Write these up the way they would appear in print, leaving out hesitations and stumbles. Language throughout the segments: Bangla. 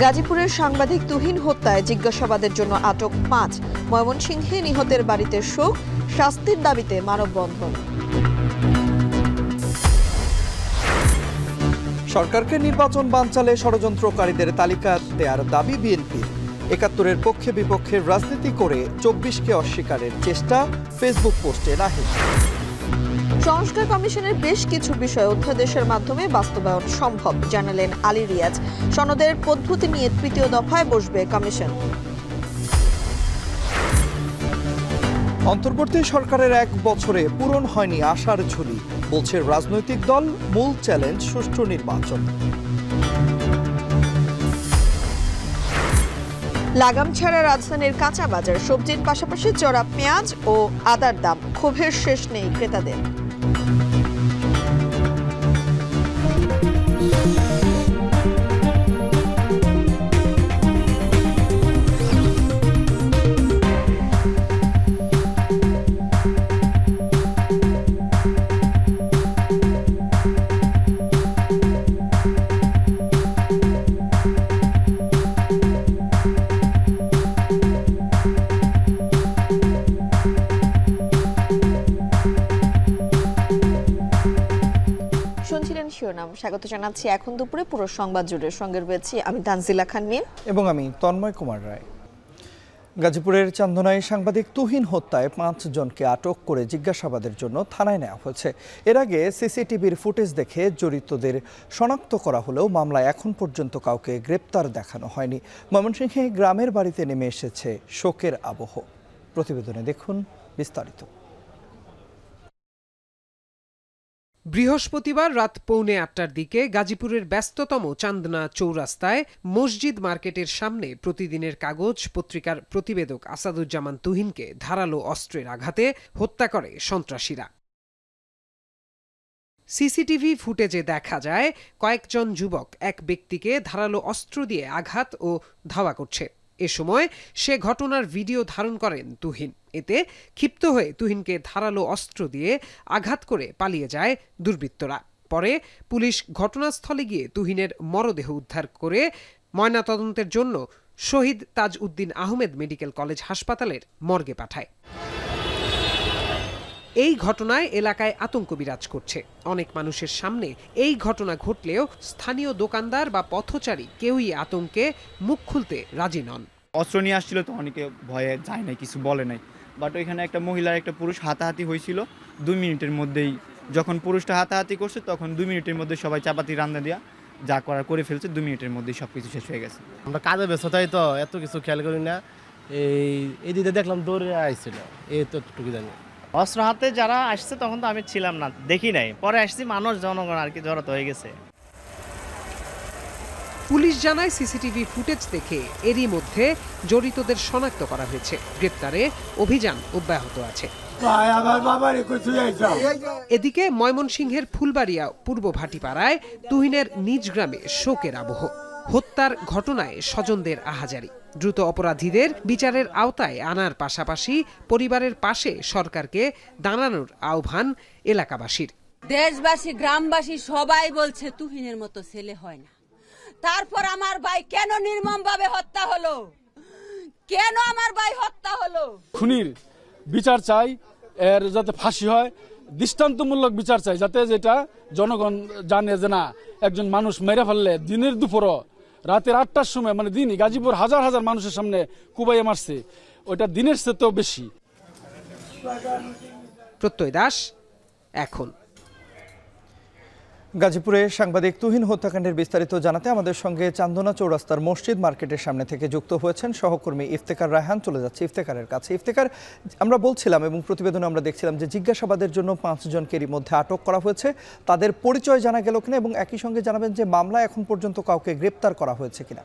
গাজীপুরের সাংবাদিক তুহিন হত্যায় জিজ্ঞাসাবাদের জন্য আটক ৫। ময়মনসিংহে নিহতের বাড়িতে শোক, শাস্তির দাবিতে মানববন্ধন। সরকারকে নির্বাচন বানচালে ষড়যন্ত্রকারীদের তালিকা দেওয়ার দাবি বিএনপির। ৭১-এর পক্ষে বিপক্ষে রাজনীতি করে ২৪কে অস্বীকারের চেষ্টা, ফেসবুক পোস্টে নাহিদ। সংস্কার কমিশনের বেশ কিছু বিষয় অধ্যাদেশের মাধ্যমে বাস্তবায়ন সম্ভব জানালেন আলী রিয়াজ। সনদের পদ্ধতি নিয়ে তৃতীয় দফায় বসবে কমিশন। অন্তর্বর্তী সরকারের ১ বছরে পূরণ হয়নি আশার ঝুলি, বলছে রাজনৈতিক দল। মূল চ্যালেঞ্জ সুষ্ঠু নির্বাচন। লাগাম ছাড়া রাজধানীর কাঁচা বাজার, সবজির পাশাপাশি চড়া পেঁয়াজ ও আদার দাম, ক্ষোভের শেষ নেই ক্রেতাদের। শুনছিলেন শিরোনাম। স্বাগত জানাচ্ছি এখন দুপুরে পুরো সংবাদ জুড়ে। সঙ্গে রয়েছি আমি তানজিলা খান মিম এবং আমি তন্ময় কুমার রায়। গাজীপুরের চান্দনায় সাংবাদিক তুহিন হত্যায় ৫ জনকে আটক করে জিজ্ঞাসাবাদের জন্য থানায় নেওয়া হয়েছে। এর আগে সিসিটিভির ফুটেজ দেখে জড়িতদের শনাক্ত করা হলেও মামলায় এখন পর্যন্ত কাউকে গ্রেপ্তার দেখানো হয়নি। ময়মনসিংহে গ্রামের বাড়িতে নেমে এসেছে শোকের আবহ। প্রতিবেদনে দেখুন বিস্তারিত। বৃহস্পতিবার রাত 8:45-টার দিকে গাজীপুরের ব্যস্ততম চান্দনা চৌরাস্তায় মসজিদ মার্কেটের সামনে প্রতিদিনের কাগজ পত্রিকার প্রতিবেদক আসাদুজ্জামান তুহিনকে ধারালো অস্ত্রের আঘাতে হত্যা করে সন্ত্রাসীরা। সিসিটিভি ফুটেজে দেখা যায় কয়েকজন যুবক এক ব্যক্তিকে ধারালো অস্ত্র দিয়ে আঘাত ও ধাওয়া করছে। এ সময় সে ঘটনার ভিডিও ধারণ করেন তুহিন। এতে ক্ষিপ্ত হয়ে তুহিনকে ধারালো অস্ত্র দিয়ে আঘাত করে পালিয়ে যায় দুর্বৃত্তরা। পরে পুলিশ ঘটনাস্থলে গিয়ে তুহিনের মরদেহ উদ্ধার করে ময়নাতদন্তের জন্য শহীদ তাজ উদ্দিন আহমেদ মেডিকেল কলেজ হাসপাতালের মর্গে পাঠায়। এই ঘটনায় এলাকায় আতঙ্ক বিরাজ করছে। অনেক মানুষের সামনে এই ঘটনা ঘটলেও স্থানীয় দোকানদার বা পথচারী কেউই আতঙ্কে মুখ খুলতে রাজি নন। অস্ত্র নিয়ে আসছিল তো অনেকে ভয়ে যায় নাই, কিছু বলে নাই। বাট ওইখানে একটা মহিলার একটা পুরুষ হাতাহাতি হয়েছিল 2 মিনিটের মধ্যেই। যখন পুরুষটা হাতাহাতি করছে তখন 2 মিনিটের মধ্যে সবাই চাপাতি রান্না দেওয়া যা করার করে ফেলছে। 2 মিনিটের মধ্যেই সব কিছু শেষ হয়ে গেছে। আমরা কাজে ব্যস্ত তাই তো এত কিছু খেয়াল করি না। এই দিকে দেখলাম দৌড়ে আইছিল, এই তো টুকি জানি। অস্ত্র হাতে যারা আসছে তখন তো আমি ছিলাম না, দেখি নাই। পরে আসছি, মানুষ জনগণ আর কি জড়ো হয়ে গেছে। পুলিশ জানায় সিসিটিভি ফুটেজ দেখে এরই মধ্যে জড়িতদের শনাক্ত করা হয়েছে। গ্রেপ্তারে অভিযান অব্যাহত আছে। এদিকে ময়মনসিংহের ফুলবাড়িয়া পূর্ব ভাটিপাড়ায় তুহিনের নিজ গ্রামে শোকের আবহ। হত্যার ঘটনায় স্বজনদের আহাজারি। দ্রুত অপরাধীদের বিচারের আওতায় আনার পাশাপাশি পরিবারের পাশে সরকারকে দাঁড়ানোর আহ্বান এলাকাবাসীর। দেশবাসী, গ্রামবাসী সবাই বলছে তুহিনের মতো ছেলে হয় না। তারপর আমার ভাই কেন নির্মমভাবে হত্যা হলো? কেন আমার ভাই হত্যা হলো? খুনির বিচার চাই, এর যাতে ফাঁসি হয়, দৃষ্টান্তমূলক বিচার চাই, যাতে যেটা জনগণ জানে যে না, একজন মানুষ মেরে ফেললে দিনের দুপুরও রাতের 8টার সময়, মানে দিনই গাজীপুর হাজার হাজার মানুষের সামনে কুবাইয়ে মারছে, ওইটা দিনের চেয়েও বেশি। প্রত্যয় দাস, এখন। গাজীপুরে সাংবাদিক তুহিন হত্যাকাণ্ডের বিস্তারিত জানাতে আমাদের সঙ্গে চান্দনা চৌরাস্তার মসজিদ মার্কেটের সামনে থেকে যুক্ত হয়েছেন সহকর্মী ইফতেখার রায়হান। চলে যাচ্ছে ইফতেখারের কাছে। ইফতেখার, আমরা বলছিলাম এবং প্রতিবেদনে আমরা দেখছিলাম যে জিজ্ঞাসাবাদের জন্য 5 জনকেরই মধ্যে আটক করা হয়েছে। তাদের পরিচয় জানা গেল কিনা এবং একই সঙ্গে জানাবেন যে মামলায় এখন পর্যন্ত কাউকে গ্রেপ্তার করা হয়েছে কিনা।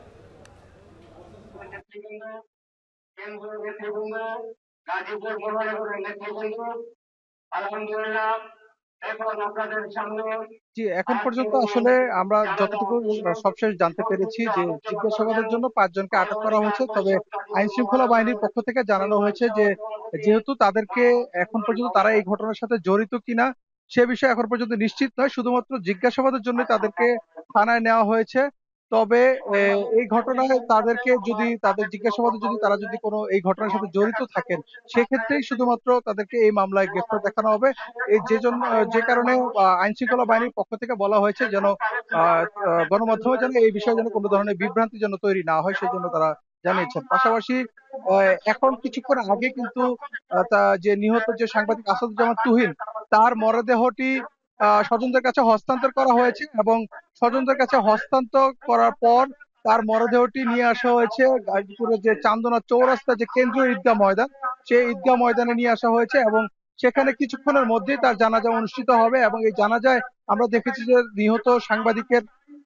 এখন পর্যন্ত আসলে আমরা যতটুকু সবশেষ জানতে পেরেছি যে জিজ্ঞাসাবাদের জন্য 5 জনকে আটক করা হয়েছে। তবে আইন শৃঙ্খলা বাহিনীর পক্ষ থেকে জানানো হয়েছে যে যেহেতু তাদেরকে এখন পর্যন্ত তারা এই ঘটনার সাথে জড়িত কিনা সে বিষয়ে এখন পর্যন্ত নিশ্চিত নয়, শুধুমাত্র জিজ্ঞাসাবাদের জন্য তাদেরকে থানায় নেওয়া হয়েছে। তবে এই ঘটনায় তাদেরকে যদি তাদের জিজ্ঞাসাবাদে যদি তারা যদি কোনো এই ঘটনার সাথে জড়িত থাকেন, সেক্ষেত্রেই শুধুমাত্র তাদেরকে এই মামলায় গ্রেফতার দেখানো হবে। এই যে কারণে আইন শৃঙ্খলা বাহিনীর পক্ষ থেকে বলা হয়েছে যেন গণমাধ্যমে যেন এই বিষয়ে যেন কোনো ধরনের বিভ্রান্তি যেন তৈরি না হয়, সেজন্য তারা জানিয়েছেন। পাশাপাশি এখন কিছুক্ষণ আগে কিন্তু যে নিহত যে সাংবাদিক আসাদুজ্জামান তুহিন, তার মরদেহটি স্বজনদের কাছে হস্তান্তর করা হয়েছে এবং স্বজনদের কাছে হস্তান্তর করার পর তার মরদেহটি নিয়ে আসা হয়েছে গাজীপুরের যে চান্দনা চৌরাস্তা যে কেন্দ্রীয় ঈদগাহ ময়দান, সেই ঈদগাহ ময়দানে নিয়ে আসা হয়েছে এবং সেখানে কিছুক্ষণের মধ্যেই তার জানাজা অনুষ্ঠিত হবে। এবং এই জানাজায় আমরা দেখেছি যে নিহত সাংবাদিকের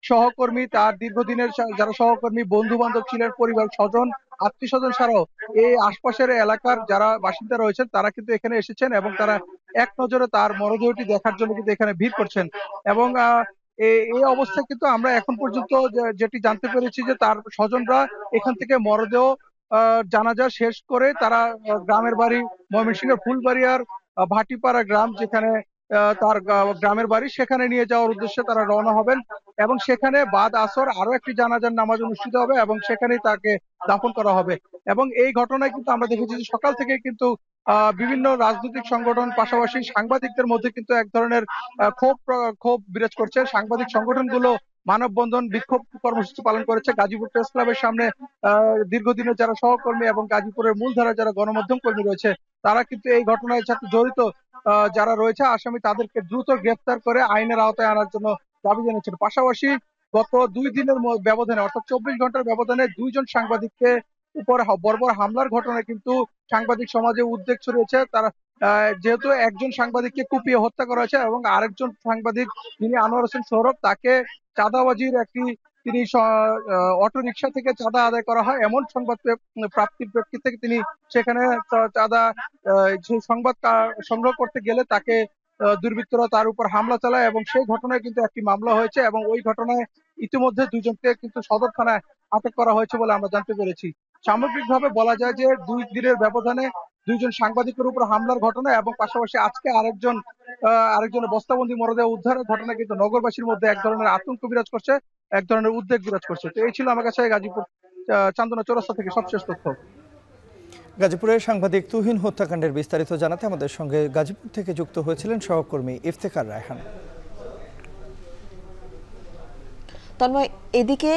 সহকর্মী, তার দীর্ঘদিনের যারা সহকর্মী, বন্ধু বান্ধব ছিলেন, পরিবার স্বজন, আত্মীয় স্বজন ছাড়াও এই আশপাশের এলাকার যারা বাসিন্দা রয়েছেন তারা কিন্তু এখানে এসেছেন এবং তারা এক নজরে তার মরদেহটি দেখার জন্য কিন্তু এখানে ভিড় করছেন। এবং এই অবস্থায় কিন্তু আমরা এখন পর্যন্ত যেটি জানতে পেরেছি যে তার স্বজনরা এখান থেকে মরদেহ জানাজা শেষ করে তারা গ্রামের বাড়ি ময়মনসিংহের ফুলবাড়িয়ার ভাটিপাড়া গ্রাম, যেখানে তার গ্রামের বাড়ি, সেখানে নিয়ে যাওয়ার উদ্দেশ্যে তারা রওনা হবেন এবং সেখানে বাদ আসর আরো একটি জানাজার নামাজ অনুষ্ঠিত হবে এবং সেখানেই তাকে দাফন করা হবে। এবং এই ঘটনায় কিন্তু আমরা দেখেছি যে সকাল থেকে কিন্তু বিভিন্ন রাজনৈতিক সংগঠন পাশাপাশি সাংবাদিকদের মধ্যে কিন্তু এক ধরনের ক্ষোভ বিরাজ করছে। সাংবাদিক সংগঠনগুলো মানববন্ধন বিক্ষোভ কর্মসূচি পালন করেছে গাজীপুর প্রেস ক্লাবের সামনে। দীর্ঘদিনের যারা সহকর্মী এবং গাজীপুরের মূলধারা যারা গণমাধ্যম কর্মী রয়েছে তারা কিন্তু এই ঘটনার সাথে জড়িত যারা রয়েছে আসামি, তাদেরকে দ্রুত গ্রেফতার করে আইনের আওতায় আনার জন্য দাবি জানিয়েছেন। পাশাপাশি গত 2 দিনের ব্যবধানে অর্থাৎ 24 ঘন্টার ব্যবধানে 2 জন সাংবাদিককে উপর বর্বর হামলার ঘটনায় কিন্তু সাংবাদিক সমাজে উদ্বেগ ছড়িয়েছে। তারা যেহেতু একজন সাংবাদিককে কুপিয়ে হত্যা করা হয়েছে এবং আরেকজন সাংবাদিক যিনি আনোয়ার হোসেন সৌরভ, তাকে চাঁদাবাজির তিনি অটো রিকশা থেকে চাঁদা আদায় করা হয় এমন সংবাদ প্রাপ্তির প্রেক্ষিতে তিনি সেখানে চাঁদা সেই সংবাদ সংগ্রহ করতে গেলে তাকে দুর্বৃত্তরা তার উপর হামলা চালায় এবং সেই ঘটনায় কিন্তু একটি মামলা হয়েছে এবং ওই ঘটনায় ইতিমধ্যে 2 জনকে কিন্তু সদর থানায় আটক করা হয়েছে বলে আমরা জানতে পেরেছি। সামগ্রিকভাবে বলা যায় যে 2 দিনের ব্যবধানে 2 জন সাংবাদিকের উপর হামলার ঘটনা এবং পাশাপাশি আজকে আরেকজনের বস্তাবন্দি মরদেহ উদ্ধারের ঘটনা কিন্তু নগরবাসীর মধ্যে এক ধরনের আতঙ্ক বিরাজ করছে, এক ধরনের উদ্বেগ বিরাজ করছে। তো এই ছিল আমার কাছে গাজীপুর চান্দনা চৌরাস্তা থেকে সবশেষ তথ্য। গাজীপুরের সাংবাদিক তুহিন হত্যাকাণ্ডের বিস্তারিত জানাতে আমাদের সঙ্গে গাজীপুর থেকে যুক্ত হয়েছিলেন সহকর্মী ইফতেখার রায়হান। তন্ময়, এদিকে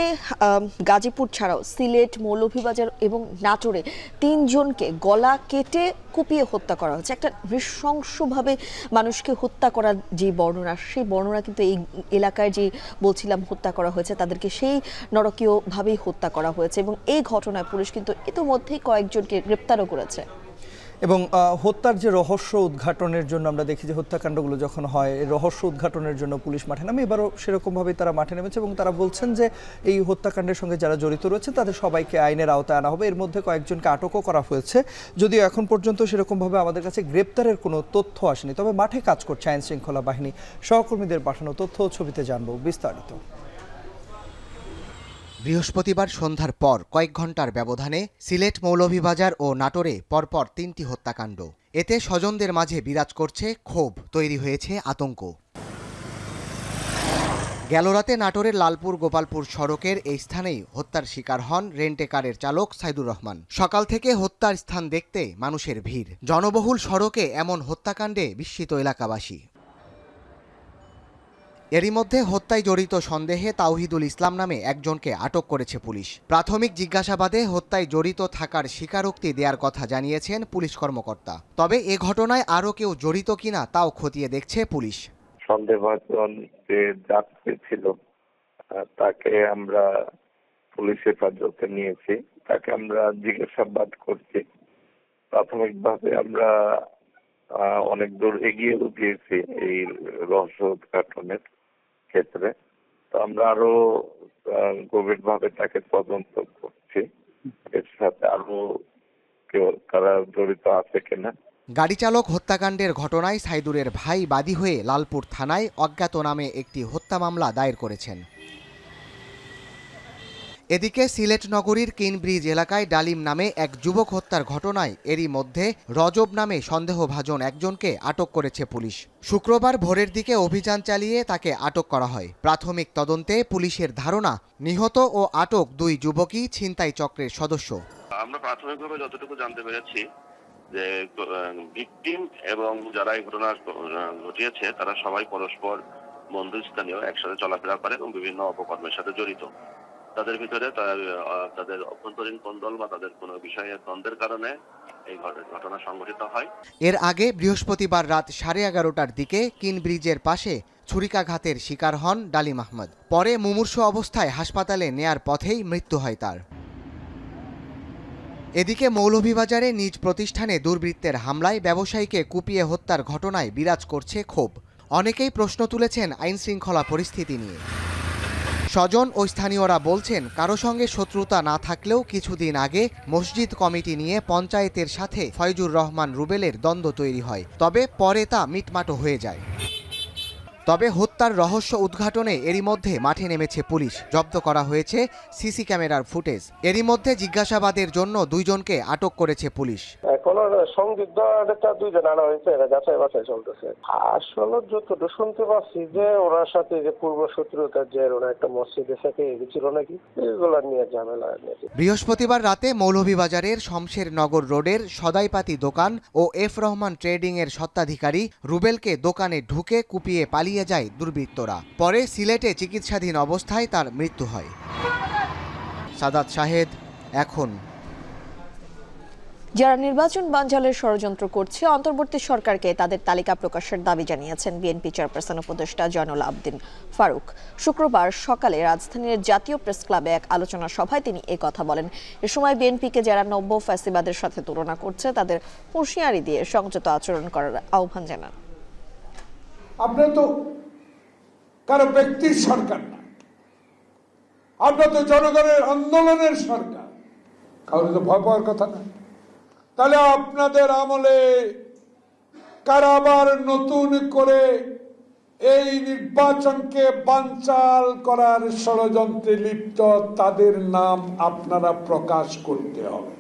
গাজীপুর ছাড়াও সিলেট, মৌলভীবাজার এবং নাটোরে 3 জনকে গলা কেটে কুপিয়ে হত্যা করা হয়েছে। একটা নৃশংসভাবে মানুষকে হত্যা করার যে বর্ণনা, সেই বর্ণনা কিন্তু এই এলাকায় যে বলছিলাম হত্যা করা হয়েছে তাদেরকে সেই নরকীয়ভাবেই হত্যা করা হয়েছে এবং এই ঘটনায় পুলিশ কিন্তু ইতিমধ্যেই কয়েকজনকে গ্রেপ্তারও করেছে। এবং হত্যার যে রহস্য উদ্ঘাটনের জন্য আমরা দেখি যে হত্যাকাণ্ডগুলো যখন হয় রহস্য উদ্ঘাটনের জন্য পুলিশ মাঠে নামে, এবারও সেরকমভাবেই তারা মাঠে নেমেছে এবং তারা বলছেন যে এই হত্যাকাণ্ডের সঙ্গে যারা জড়িত রয়েছে তাদের সবাইকে আইনের আওতায় আনা হবে। এর মধ্যে কয়েকজনকে আটকও করা হয়েছে, যদিও এখন পর্যন্ত সেরকমভাবে আমাদের কাছে গ্রেপ্তারের কোনো তথ্য আসেনি। তবে মাঠে কাজ করছে আইন শৃঙ্খলা বাহিনী, সহকর্মীদের পাঠানো তথ্য ও ছবিতে জানবো বিস্তারিত। বৃহস্পতিবার সন্ধ্যার পর কয়েক ঘন্টার ব্যবধানে সিলেট, মৌলভীবাজার ও নাটোরে পরপর 3টি হত্যাকাণ্ড। এতে স্বজনদের মাঝে বিরাজ করছে ক্ষোভ, তৈরি হয়েছে আতঙ্ক। গেল রাতে নাটোরের লালপুর গোপালপুর সড়কের এই স্থানেই হত্যার শিকার হন রেন্টেকারের চালক সাইদুর রহমান। সকাল থেকে হত্যার স্থান দেখতে মানুষের ভিড়। জনবহুল সড়কে এমন হত্যাকাণ্ডে বিস্মিত এলাকাবাসী। এরই মধ্যে হত্যায় জড়িত সন্দেহে তাওহিদুল ইসলাম নামে একজনকে আটক করেছে পুলিশ। প্রাথমিক জিজ্ঞাসাবাদে হত্যায় জড়িত থাকার স্বীকারোক্তি দেওয়ার কথা জানিয়েছেন পুলিশ কর্মকর্তা। তবে এ ঘটনায় আরও কেউ জড়িত কিনা তাও খতিয়ে দেখছে পুলিশ। সন্দেহভাজন যে যাত্রী ছিল তাকে আমরা পুলিশ হেফাজতে নিয়েছি, তাকে আমরা জিজ্ঞাসাবাদ করছি। প্রাথমিকভাবে আমরা অনেক দূর এগিয়েও গিয়েছি এই রহস্য উদ্ঘাটনের ক্ষেত্রে। তো আমরা আরো গভীরভাবে তাকে তদন্ত করছি, এর সাথে আরো কেউ তারা জড়িত আছে কিনা। গাড়ি চালক হত্যাকাণ্ডের ঘটনায় সাইদুরের ভাই বাদী হয়ে লালপুর থানায় অজ্ঞাত নামে একটি হত্যা মামলা দায়ের করেছেন। এদিকে সিলেট নগরীর কিনব্রিজ এলাকায় ডালিম নামে এক যুবক হত্যার ঘটনায় এরই মধ্যে রজব নামে সন্দেহভাজন একজনকে আটক করেছে পুলিশ। শুক্রবার ভোরের দিকে অভিযান চালিয়ে তাকে আটক করা হয়। প্রাথমিক তদন্তে পুলিশের ধারণা, নিহত ও আটক দুই যুবকই ছিনতাই চক্রের সদস্য। আমরা প্রাথমিকভাবে যতটুকু জানতে পেরেছি যে ভিকটিম এবং যারা এই ঘটনা ঘটিয়েছে তারা সবাই পরস্পর বন্ধুস্থানীয়, একসাথে চলাফেরা করে এবং বিভিন্ন অপকর্মের সাথে জড়িত। তাদের ভিতরে তাদের অভ্যন্তরীণ কোন্দল বা তাদের কোনো বিষয়ে দ্বন্দ্বের কারণে এই ঘটনা সংঘটিত হয়। এর আগে বৃহস্পতিবার রাত 11:30টার দিকে কিনব্রিজের পাশে ছুরিকাঘাতের শিকার হন ডালিম আহমদ। পরে মুমূর্ষু অবস্থায় হাসপাতালে নেয়ার পথেই মৃত্যু হয় তার। এদিকে মৌলভীবাজারে নিজ প্রতিষ্ঠানে দুর্বৃত্তের হামলায় ব্যবসায়ীকে কুপিয়ে হত্যার ঘটনায় বিরাজ করছে ক্ষোভ। অনেকেই প্রশ্ন তুলেছেন আইনশৃঙ্খলা পরিস্থিতি নিয়ে। স্বজন ও স্থানীয়রা বলছেন, কারো সঙ্গে শত্রুতা না থাকলেও কিছুদিন আগে মসজিদ কমিটি নিয়ে পঞ্চায়েতের সাথে ফয়জুর রহমান রুবেলের দ্বন্দ্ব তৈরি হয়, তবে পরে তা মিটমাটো হয়ে যায়। তবে হত্যার রহস্য উদ্ঘাটনে এরই মধ্যে মাঠে নেমেছে পুলিশ। জব্দ করা হয়েছে সিসি ক্যামেরার ফুটেজ। এরই মধ্যে জিজ্ঞাসাবাদের জন্য দুইজনকে আটক করেছে পুলিশ। কোন সংদিগ্ধ দুইজন আনা হয়েছে, এটা যাচাই বাছাই চলতেছে। আসলে যতটুকু শুনতে পাচ্ছি যে ওনার সাথে যে পূর্ব শত্রুতার যে ওরা একটা মসজিদের সাথে গেছিল নাকি, এগুলো নিয়ে ঝামেলা। বৃহস্পতিবার রাতে মৌলভীবাজারের শমশেরনগর রোডের সদাইপাতি দোকান ও এফ রহমান ট্রেডিং এর স্বত্বাধিকারী রুবেলকে দোকানে ঢুকে কুপিয়ে পালিয়ে যায় দুর্বৃত্তরা। পরে সিলেটে চিকিৎসাধীন অবস্থায় তার মৃত্যু হয়। সাদাত শাহেদ, এখন। যারা নির্বাচন বানচালের ষড়যন্ত্র করছে, অন্তর্বর্তী সরকারকে তাদের তালিকা প্রকাশের দাবি জানিয়েছেন বিএনপি চেয়ারপারসন উপদেষ্টা জয়নুল আবদিন ফারুক। শুক্রবার সকালে রাজধানীর জাতীয় প্রেস ক্লাবে এক আলোচনা সভায় তিনি কথা বলেন। এ সময় বিএনপিকে যারা নব্য ফ্যাসিবাদের সাথে তুলনা করছে তাদের হুঁশিয়ারি দিয়ে সংযত আচরণ করার আহ্বান জানান। আপনারা তো কারো ব্যক্তির সরকার না, আপনারা তো জনগণের আন্দোলনের সরকার, কারো তো ভয় পাওয়ার কথা না। তাহলে আপনাদের আমলে কারা আবার নতুন করে এই নির্বাচনকে বানচাল করার ষড়যন্ত্রে লিপ্ত, তাদের নাম আপনারা প্রকাশ করতে হবে।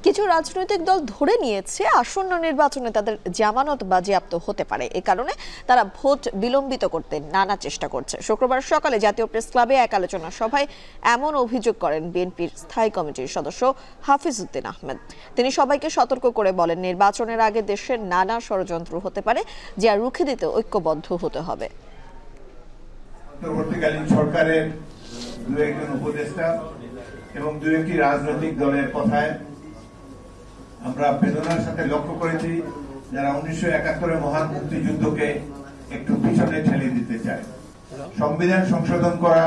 কিছু রাজনৈতিক দল ধরে নিয়েছে আসন্ন নির্বাচনে তাদের জামানত বাজেয়াপ্ত হতে পারে, এ কারণে তারা ভোট বিলম্বিত করতে নানা চেষ্টা করছে। শুক্রবার সকালে জাতীয় প্রেস ক্লাবে এক আলোচনা সভায় এমন অভিযোগ করেন বিএনপির স্থায়ী কমিটির সদস্য হাফিজ উদ্দিন আহমেদ। তিনি সবাইকে সতর্ক করে বলেন, নির্বাচনের আগে দেশের নানা ষড়যন্ত্র হতে পারে, যা রুখে দিতে ঐক্যবদ্ধ হতে হবে। অন্তর্বর্তীকালীন সরকারের দু একজন উপদেষ্টা এবং দু একটি রাজনৈতিক দলের কথায় আমরা বেদনার সাথে লক্ষ্য করেছি, যারা 1971 মহান মুক্তিযুদ্ধকে একটু পিছনে ঠেলে দিতে চায়। সংবিধান সংশোধন করা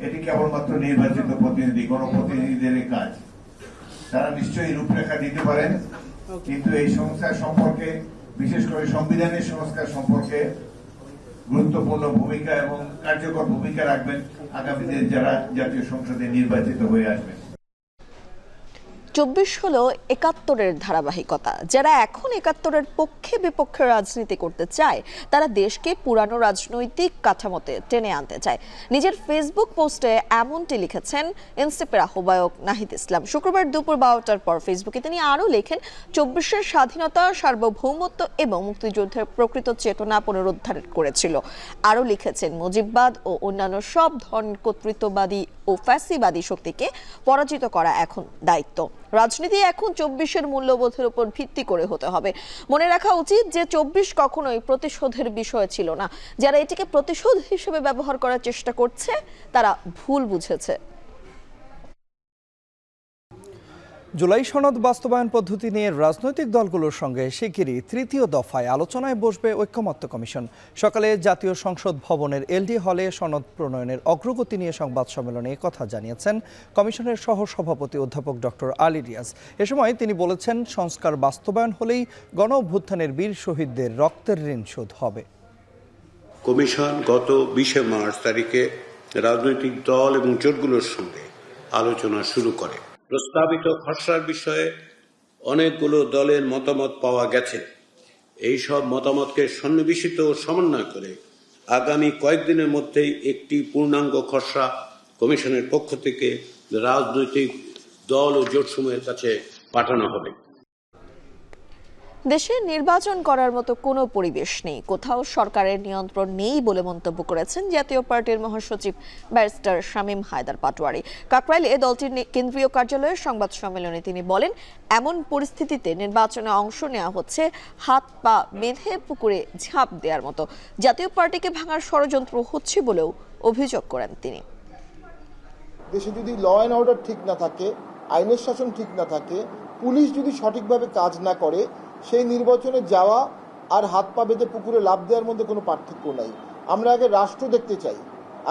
এটি কেবলমাত্র নির্বাচিত প্রতিনিধি, গণপ্রতিনিধিদের কাজ। তারা নিশ্চয়ই রূপরেখা দিতে পারেন, কিন্তু এই সংস্কার সম্পর্কে, বিশেষ করে সংবিধানের সংস্কার সম্পর্কে গুরুত্বপূর্ণ ভূমিকা এবং কার্যকর ভূমিকা রাখবেন আগামী দিনে যারা জাতীয় সংসদে নির্বাচিত হয়ে আসবেন। 24 হলো 71-এর ধারাবাহিকতা। যারা এখন 71-এর পক্ষে বিপক্ষে রাজনীতি করতে চায়, তারা দেশকে পুরানো রাজনৈতিক কাঠামোতে টেনে আনতে চায়। নিজের ফেসবুক পোস্টে এমনটি লিখেছেন এনসিপির আহ্বায়ক নাহিদ ইসলাম। শুক্রবার দুপুর 12টার পর ফেসবুকে তিনি আরও লেখেন, 24-এর স্বাধীনতা, সার্বভৌমত্ব এবং মুক্তিযুদ্ধের প্রকৃত চেতনা পুনরুদ্ধার করেছিল। আরও লিখেছেন, মুজিববাদ ও অন্যান্য সব ধরনের কর্তৃত্ববাদী ও ফ্যাসিবাদী শক্তিকে পরাজিত করা এখন দায়িত্ব। রাজনীতি এখন 24-এর মূল্যবোধের উপর ভিত্তি করে হতে হবে। মনে রাখা উচিত যে 24 কখনোই প্রতিশোধের বিষয় ছিল না। যারা এটিকে প্রতিশোধ হিসেবে ব্যবহার করার চেষ্টা করছে, তারা ভুল বুঝেছে। জুলাই সনদ বাস্তবায়ন পদ্ধতি নিয়ে রাজনৈতিক দলগুলোর সঙ্গে শিগগিরই তৃতীয় দফায় আলোচনায় বসবে ঐকমত্য কমিশন। সকালে জাতীয় সংসদ ভবনের এলডি হলে সনদ প্রণয়নের অগ্রগতি নিয়ে সংবাদ সম্মেলনে কথা জানিয়েছেন কমিশনের সহসভাপতি অধ্যাপক ডক্টর আলী রিয়াজ। এ সময় তিনি বলেছেন, সংস্কার বাস্তবায়ন হলেই গণ অভ্যুত্থানের বীর শহীদদের রক্তের ঋণ শোধ হবে। কমিশন গত 20 মার্চ তারিখে রাজনৈতিক দল এবং জোটগুলোর সঙ্গে আলোচনা শুরু করে। প্রস্তাবিত খসড়ার বিষয়ে অনেকগুলো দলের মতামত পাওয়া গেছে। এই সব মতামতকে সন্নিবেশিত ও সমন্বয় করে আগামী কয়েকদিনের মধ্যেই একটি পূর্ণাঙ্গ খসড়া কমিশনের পক্ষ থেকে রাজনৈতিক দল ও জোটসমূহের কাছে পাঠানো হবে। দেশে নির্বাচন করার মতো কোনো পরিবেশ নেই, কোথাও সরকারের নিয়ন্ত্রণ নেই বলে মন্তব্য করেছেন জাতীয় পার্টির মহাসচিব ব্যারিস্টার শামীম হায়দার পাটোয়ারি। কাকরাইলে দলটির কেন্দ্রীয় কার্যালয়ের সংবাদ সম্মেলনে তিনি বলেন, এমন পরিস্থিতিতে নির্বাচনে অংশ নেওয়া হচ্ছে হাত পা বেঁধে পুকুরে ঝাঁপ দেওয়ার মতো। জাতীয় পার্টিকে ভাঙার ষড়যন্ত্র হচ্ছে বলেও অভিযোগ করেন তিনি। দেশে যদি ল অ্যান্ড অর্ডার ঠিক না থাকে, আইনের শাসন ঠিক না থাকে, পুলিশ যদি সঠিকভাবে কাজ না করে, সেই নির্বাচনে যাওয়া আর হাত পা বেঁধে পুকুরে লাফ দেওয়ার মধ্যে কোনো পার্থক্য নাই। আমরা আগে রাষ্ট্র দেখতে চাই,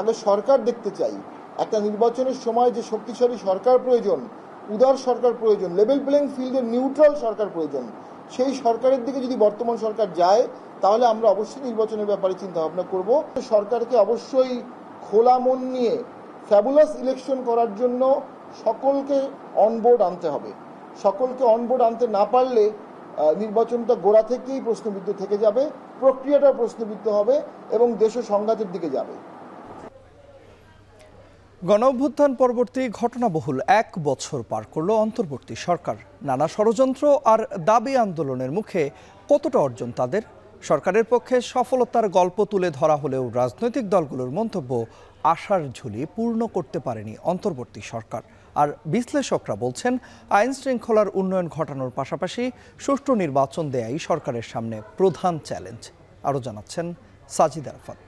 আগে সরকার দেখতে চাই। একটা নির্বাচনের সময় যে শক্তিশালী সরকার প্রয়োজন, উদার সরকার প্রয়োজন, লেভেল প্লেইং ফিল্ডের নিউট্রাল সরকার প্রয়োজন, সেই সরকারের দিকে যদি বর্তমান সরকার যায় তাহলে আমরা অবশ্যই নির্বাচনের ব্যাপারে চিন্তা ভাবনা করব। সরকারকে অবশ্যই খোলা মন নিয়ে ফ্যাবুলাস ইলেকশন করার জন্য সকলকে অনবোর্ড আনতে হবে। সকলকে অনবোর্ড আনতে না পারলে নির্বাচনটা গোড়া থেকেই প্রশ্নবিদ্ধ থেকে যাবে, প্রক্রিয়াটা প্রশ্নবিদ্ধ হবে এবং দেশ সংঘাতের দিকে যাবে। গণঅভ্যুত্থান পরবর্তী ঘটনাবহুল 1 বছর পার করলো অন্তর্বর্তী সরকার। নানা ষড়যন্ত্র আর দাবি আন্দোলনের মুখে কতটা অর্জন তাদের? সরকারের পক্ষে সফলতার গল্প তুলে ধরা হলেও রাজনৈতিক দলগুলোর মন্তব্য, আশার ঝুলি পূর্ণ করতে পারেনি অন্তর্বর্তী সরকার। আর বিশ্লেষকরা বলছেন, আইন শৃঙ্খলার উন্নয়ন ঘটানোর পাশাপাশি সুষ্ঠু নির্বাচন দেয়াই সরকারের সামনে প্রধান চ্যালেঞ্জ। আরও জানাচ্ছেন সাজিদ আরাফাত।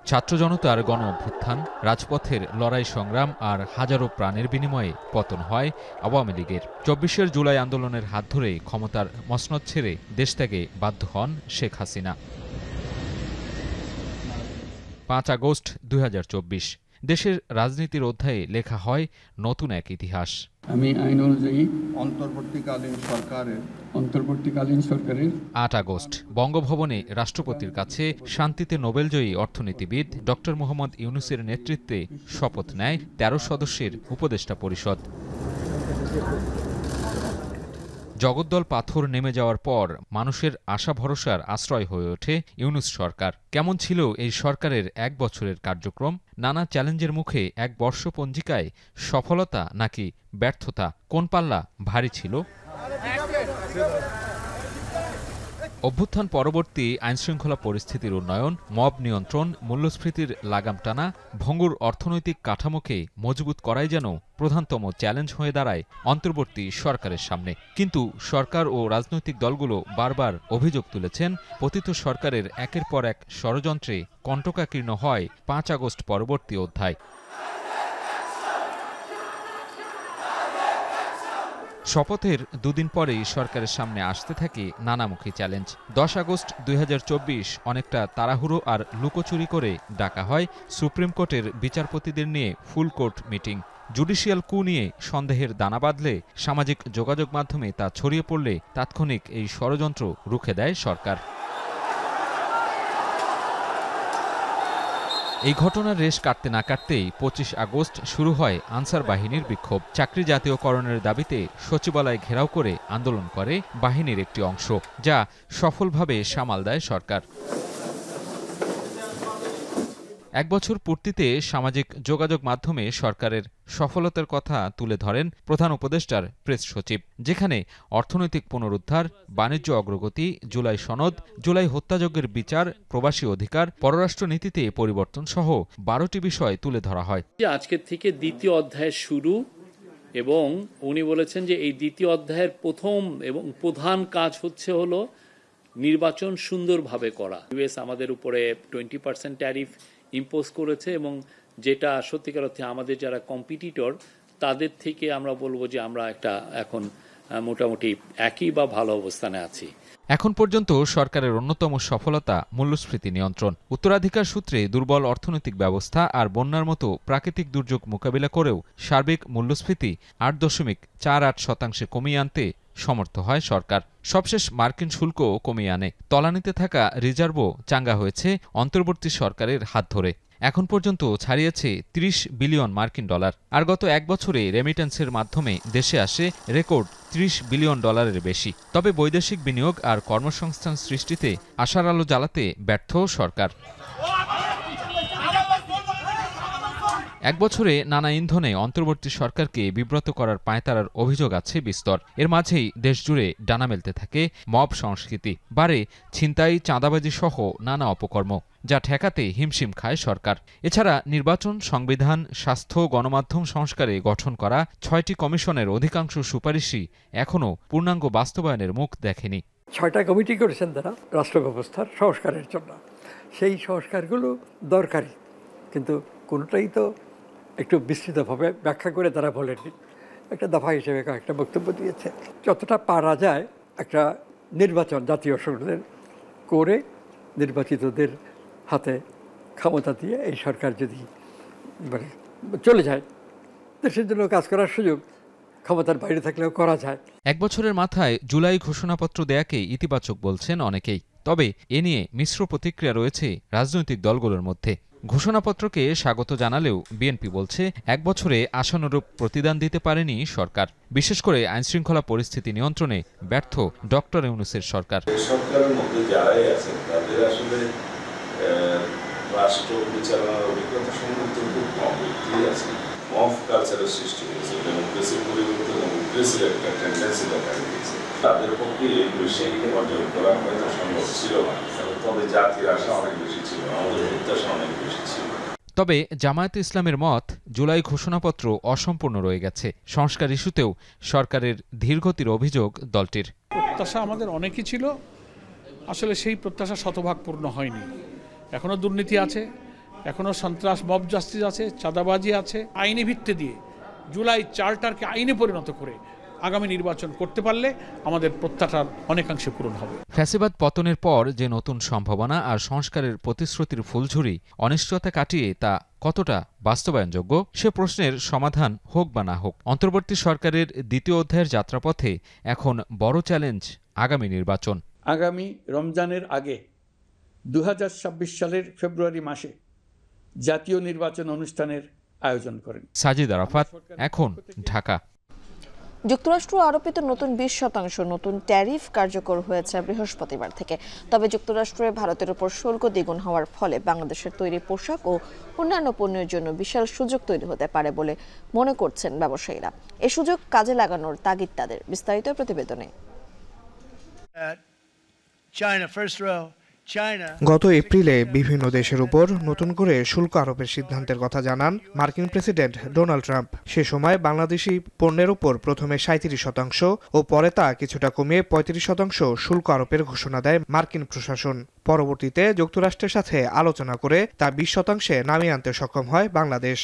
ছাত্র জনতার গণ অভ্যুত্থান, রাজপথের লড়াই সংগ্রাম আর হাজারো প্রাণের বিনিময়ে পতন হয় আওয়ামী লীগের। 24 জুলাই আন্দোলনের হাত ধরে ক্ষমতার মসনদ ছেড়ে দেশ ত্যাগে বাধ্য হন শেখ হাসিনা। 5 আগস্ট 2024 দেশের রাজনীতির অধ্যায়ে লেখা হয় নতুন এক ইতিহাস। আমি আইন অনুযায়ী অন্তর্বর্তীকালীন সরকারের 8 আগস্ট বঙ্গভবনে রাষ্ট্রপতির কাছে শান্তিতে নোবেলজয়ী অর্থনীতিবিদ ডক্টর মোহাম্মদ ইউনূসের নেতৃত্বে শপথ নেয় 13 সদস্যের উপদেষ্টা পরিষদ। জগদ্দল পাথর নেমে যাওয়ার পর মানুষের আশা ভরসার আশ্রয় হয়ে ওঠে ইউনূস সরকার। কেমন ছিল এই সরকারের 1 বছরের কার্যক্রম? নানা চ্যালেঞ্জের মুখে 1 বর্ষ পঞ্জিকায় সফলতা নাকি ব্যর্থতা, কোন পাল্লা ভারী ছিল? অভ্যুত্থান পরবর্তী আইনশৃঙ্খলা পরিস্থিতির উন্নয়ন, মব নিয়ন্ত্রণ, মূল্যস্ফীতির লাগাম টানা, ভঙ্গুর অর্থনৈতিক কাঠামোকে মজবুত করাই যেন প্রধানতম চ্যালেঞ্জ হয়ে দাঁড়ায় অন্তর্বর্তী সরকারের সামনে। কিন্তু সরকার ও রাজনৈতিক দলগুলো বারবার অভিযোগ তুলেছেন, পতিত সরকারের একের পর এক ষড়যন্ত্রে কণ্টকাকীর্ণ হয় 5 আগস্ট পরবর্তী অধ্যায়। শপথের দুদিন পরেই সরকারের সামনে আসতে থাকে নানামুখী চ্যালেঞ্জ। 10 আগস্ট 2024 অনেকটা তাড়াহুড়ো আর লুকোচুরি করে ডাকা হয় সুপ্রিম কোর্টের বিচারপতিদের নিয়ে ফুল কোর্ট মিটিং। জুডিশিয়াল কু নিয়ে সন্দেহের দানা বাঁধলে সামাজিক যোগাযোগ মাধ্যমে তা ছড়িয়ে পড়লে তাৎক্ষণিক এই ষড়যন্ত্র রুখে দেয় সরকার। এই ঘটনার রেশ কাটতে না কাটতেই 25 আগস্ট শুরু হয় আনসার বাহিনীর বিক্ষোভ। চাকরি জাতীয়করণের দাবিতে সচিবালয় ঘেরাও করে আন্দোলন করে বাহিনীর একটি অংশ, যা সফলভাবে সামাল দেয় সরকার। 1 বছর পূর্তিতে সামাজিক যোগাযোগ মাধ্যমে সরকারের সফলতার কথা তুলে ধরেন প্রধান উপদেষ্টার প্রেস সচিব, যেখানে অর্থনৈতিক পুনরুদ্ধার, বাণিজ্য অগ্রগতি, জুলাই সনদ, জুলাই হত্যাযজ্ঞের বিচার, প্রবাসী অধিকার, পররাষ্ট্রনীতিতে পরিবর্তন সহ 12টি বিষয় তুলে ধরা হয়। আজকের থেকে দ্বিতীয় অধ্যায়ের শুরু, এবং উনি বলেছেন যে এই দ্বিতীয় অধ্যায়ের প্রথম এবং প্রধান কাজ হলো নির্বাচন সুন্দরভাবে করা। ইউএস আমাদের উপরে 20% ট্যারিফ ইম্পোজ করেছে, এবং যেটা সত্যিকার অর্থে আমাদের যারা কম্পিটিটর তাদের থেকে আমরা বলবো যে আমরা এখন মোটামুটি একই বা ভালো অবস্থানে আছি। এখন পর্যন্ত সরকারের অন্যতম সফলতা মূল্যস্ফীতি নিয়ন্ত্রণ। উত্তরাধিকার সূত্রে দুর্বল অর্থনৈতিক ব্যবস্থা আর বন্যার মতো প্রাকৃতিক দুর্যোগ মোকাবিলা করেও সার্বিক মূল্যস্ফীতি 8.48% কমিয়ে আনতে সমর্থ হয় সরকার। সবশেষ মার্কিন শুল্কও কমিয়ে আনে। তলানিতে থাকা রিজার্ভও চাঙ্গা হয়েছে অন্তর্বর্তী সরকারের হাত ধরে। এখন পর্যন্ত ছাড়িয়েছে ৩০ বিলিয়ন মার্কিন ডলার। আর গত এক বছরে রেমিটেন্সের মাধ্যমে দেশে আসে রেকর্ড ৩০ বিলিয়ন ডলারের বেশি। তবে বৈদেশিক বিনিয়োগ আর কর্মসংস্থান সৃষ্টিতে আশার আলো জ্বালাতে ব্যর্থ সরকার। এক বছরে নানা ইন্ধনে অন্তর্বর্তী সরকারকে বিব্রত করার পায়তারার অভিযোগ আছে বিস্তর। এর মাঝেই দেশজুড়ে ডানা মেলতে থাকে মব সংস্কৃতি, বাড়ে ছিনতাই, চাঁদাবাজি সহ নানা অপকর্ম, যা ঠেকাতে হিমশিম খায় সরকার। এছাড়া নির্বাচন, সংবিধান, স্বাস্থ্য, গণমাধ্যম সংস্কারে গঠন করা ৬টি কমিশনের অধিকাংশ সুপারিশই এখনও পূর্ণাঙ্গ বাস্তবায়নের মুখ দেখেনি। ৬টা কমিটি করেছেন তারা রাষ্ট্র ব্যবস্থার সংস্কারের জন্য। সেই সংস্কারগুলো দরকারি, কিন্তু কোনোটাই তো একটু বিস্তৃতভাবে ব্যাখ্যা করে তারা বলেননি। একটা দফা হিসেবে একটা বক্তব্য দিয়েছে। যতটা পারা যায় একটা নির্বাচন জাতীয় সংসদের করে নির্বাচিতদের হাতে ক্ষমতা দিয়ে এই সরকার যদি মানে চলে যায়, দেশের জন্য কাজ করার সুযোগ ক্ষমতার বাইরে থাকলেও করা যায়। এক বছরের মাথায় জুলাই ঘোষণাপত্র দেয়াকে ইতিবাচক বলছেন অনেকেই। তবে এ নিয়ে মিশ্র প্রতিক্রিয়া রয়েছে রাজনৈতিক দলগুলোর মধ্যে। ঘোষণাপত্রকে স্বাগত জানালেও বিএনপি বলছে এক বছরে আশানুরূপ প্রতিদান দিতে পারেনি সরকার, বিশেষ করে আইনশৃঙ্খলা পরিস্থিতি নিয়ন্ত্রণে ব্যর্থ ডক্টর ইউনূসের সরকার। সরকারের মধ্যে যারাই আছেন তাদের আসলে রাষ্ট্র পরিচালনার অভিজ্ঞতা সম্বন্ধে খুব কম ব্যক্তি আছে। মব কালচারের সৃষ্টি হয়েছে, ডেমোক্রেসির পরিবর্তে ডেমোক্রেসির একটা টেন্ডেন্সি দেখা গিয়েছে। তাদের পক্ষে এই বিষয়কে অর্জন করা হয়তো সম্ভব ছিল না, তবে জাতির আশা অনেক বেশি ছিল, আমাদের প্রত্যাশা অনেক বেশি ছিল। তবে জামায়াতে ইসলামের মত, জুলাই ঘোষণাপত্র অসম্পূর্ণ রয়ে গেছে। সংস্কার ইস্যুতেও সরকারের ধীরগতির অভিযোগ দলটির। প্রত্যাশা আমাদের অনেকই ছিল, আসলে সেই প্রত্যাশা শতভাগ পূর্ণ হয়নি। এখনও দুর্নীতি আছে, এখনও সন্ত্রাস, মব জাস্টিস আছে, চাঁদাবাজি আছে। আইনি ভিত্তি দিয়ে জুলাই চার্টারকে আইনে পরিণত করে আগামী নির্বাচন করতে পারলে আমাদের প্রত্যাশা অনেকাংশে পূরণ হবে। ফ্যাসিবাদ পতনের পর যে নতুন সম্ভাবনা আর সংস্কারের প্রতিশ্রুতির ফুলঝুরি, অনিশ্চয়তা কাটিয়ে তা কতটা বাস্তবায়নযোগ্য সে প্রশ্নের সমাধান হোক বা না হোক, অন্তর্বর্তী সরকারের দ্বিতীয় অধ্যায়ের যাত্রাপথে এখন বড় চ্যালেঞ্জ আগামী নির্বাচন। আগামী রমজানের আগে 2026 সালের ফেব্রুয়ারি মাসে জাতীয় নির্বাচন অনুষ্ঠানের আয়োজন করেন। সাজিদ আরাফাত, এখন, ঢাকা। যুক্তরাষ্ট্র আরোপিত নতুন 20% নতুন ট্যারিফ কার্যকর হয়েছে বৃহস্পতিবার থেকে। তবে যুক্তরাষ্ট্রে ভারতের উপর শুল্ক দ্বিগুণ হওয়ার ফলে বাংলাদেশের তৈরি পোশাক ও অন্যান্য পণ্যের জন্য বিশাল সুযোগ তৈরি হতে পারে বলে মনে করছেন ব্যবসায়ীরা। এই সুযোগ কাজে লাগানোর তাগিদ তাদের। বিস্তারিত প্রতিবেদনে। গত এপ্রিলে বিভিন্ন দেশের উপর নতুন করে শুল্ক আরোপের সিদ্ধান্তের কথা জানান মার্কিন প্রেসিডেন্ট ডোনাল্ড ট্রাম্প। সে সময় বাংলাদেশি পণ্যের উপর প্রথমে 37% ও পরে তা কিছুটা কমিয়ে 35% শুল্ক আরোপের ঘোষণা দেয় মার্কিন প্রশাসন। পরবর্তীতে যুক্তরাষ্ট্রের সাথে আলোচনা করে তা 20% নামিয়ে আনতে সক্ষম হয় বাংলাদেশ।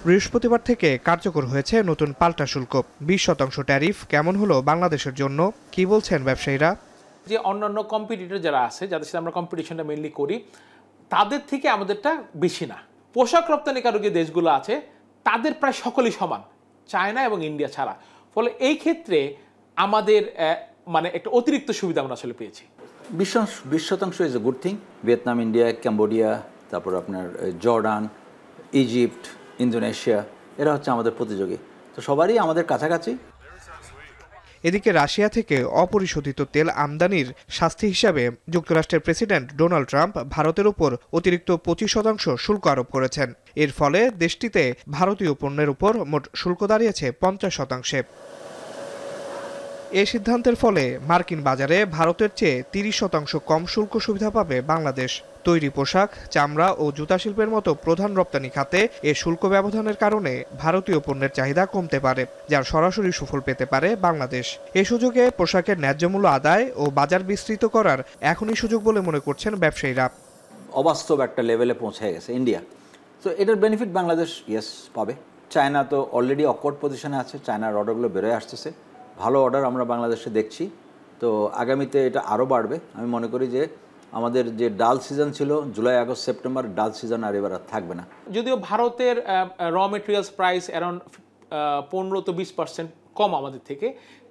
বৃহস্পতিবার থেকে কার্যকর হয়েছে নতুন পাল্টা শুল্ক। 20% ট্যারিফ কেমন হলো বাংলাদেশের জন্য, কি বলছেন ব্যবসায়ীরা? যে অন্যান্য কম্পিটিটর যারা আছে, যাদের সাথে আমরা কম্পিটিশনটা মেইনলি করি, তাদের থেকে আমাদেরটা বেশি না। পোশাক রপ্তানিকারক যে দেশগুলো আছে তাদের প্রায় সকলেই সমান, চায়না এবং ইন্ডিয়া ছাড়া। ফলে এই ক্ষেত্রে আমাদের মানে একটা অতিরিক্ত সুবিধা আমরা আসলে পেয়েছি। 20% is a good thing. Vietnam, India, Cambodia, তারপর আপনার জর্ডান, ইজিপ্ট, ইন্দোনেশিয়া, এরা হচ্ছে আমাদের প্রতিযোগী, তো সবারই আমাদের কাছাকাছি। এদিকে রাশিয়া থেকে অপরিশোধিত তেল আমদানির শাস্তি হিসাবে যুক্তরাষ্ট্রের প্রেসিডেন্ট ডোনাল্ড ট্রাম্প ভারতের উপর অতিরিক্ত 25% শুল্ক আরোপ করেছেন। এর ফলে দেশটিতে ভারতীয় পণ্যের উপর মোট শুল্ক দাঁড়িয়েছে 50%। এ সিদ্ধান্তের ফলে মার্কিন বাজারে ভারতের চেয়ে 30% কম শুল্ক সুবিধা পাবে বাংলাদেশ। তৈরি পোশাক, চামড়া ও জুতা শিল্পের মতো প্রধান রপ্তানি খাতে এ শুল্ক ব্যবধানের কারণে ভারতীয় পণ্যের চাহিদা কমতে পারে, যার সরাসরি সুফল পেতে পারে বাংলাদেশ। এ সুযোগে পোশাকের ন্যায্য মূল্য আদায় ও বাজার বিস্তৃত করার এখনই সুযোগ বলে মনে করছেন ব্যবসায়ীরা। অবাস্তব একটা লেভেলে পৌঁছে গেছে ইন্ডিয়া, তো এটার বেনিফিট বাংলাদেশ ইয়েস পাবে। চায়না তো অলরেডি অকওয়ার্ড পজিশনে আছে, চায়নার অর্ডারগুলো বেরোয় আসতেছে, ভালো অর্ডার আমরা বাংলাদেশে দেখছি। তো আগামীতে এটা আরও বাড়বে। আমি মনে করি যে আমাদের যে ডাল সিজন ছিল জুলাই, আগস্ট, সেপ্টেম্বর, ডাল সিজন আর এবার থাকবে না। যদিও ভারতের raw materials price around 15 to 20% কম আমাদের থেকে,